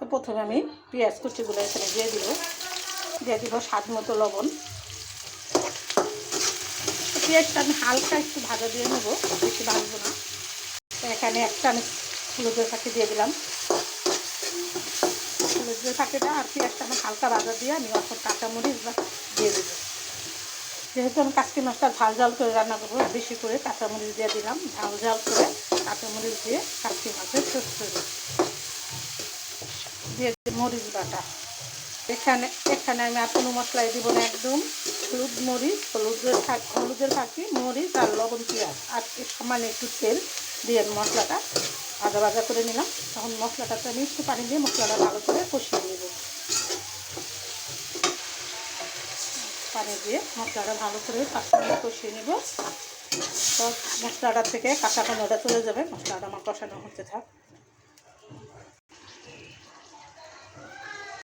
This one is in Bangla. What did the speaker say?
তো প্রথমে আমি পেঁয়াজ কুচিগুলো এখানে দিয়ে দিব স্বাদ মতো লবণ। পেঁয়াজটা আমি হালকা একটু ভাজা দিয়ে নেবো, বেশি ভাজবো না। তো এখানে একটা আমি হলুদের ফাঁকি দিয়ে দিলাম। হলুদের ফাঁকিটা আর পেঁয়াজটা আমি হালকা ভাজা দিয়ে আমি অল্প কাঁচামরিচ দিয়ে দেবো। যেহেতু আমি কাঁচকি মাছটা ঝাল করে রান্না করবো, বেশি করে কাঁচামরিচ দিয়ে দিলাম। ঝাল করে কাঁচামরিচ দিয়ে কাঁচকি মাছের চচ্চড়ি দিয়ে মরিচ বাটা। এখানে আমি আর কোনো মশলাই দিব না, একদম হলুদের ফাঁকি, মরিচ আর লবণ, পেঁয়াজ আর সামান্য একটু তেল দিয়ে মশলাটা ভাজা করে নিলাম। তখন মশলাটাতে আমি একটু পানি দিয়ে মশলাটা ভালো করে কষিয়ে নেব। পানি দিয়ে মশলাটা ভালো করে 5 মিনিট কষিয়ে নেব। তো মশলাটার থেকে কাঁচা গন্ধটা চলে যাবে। মশলাটা আমার কষানো হতে থাক।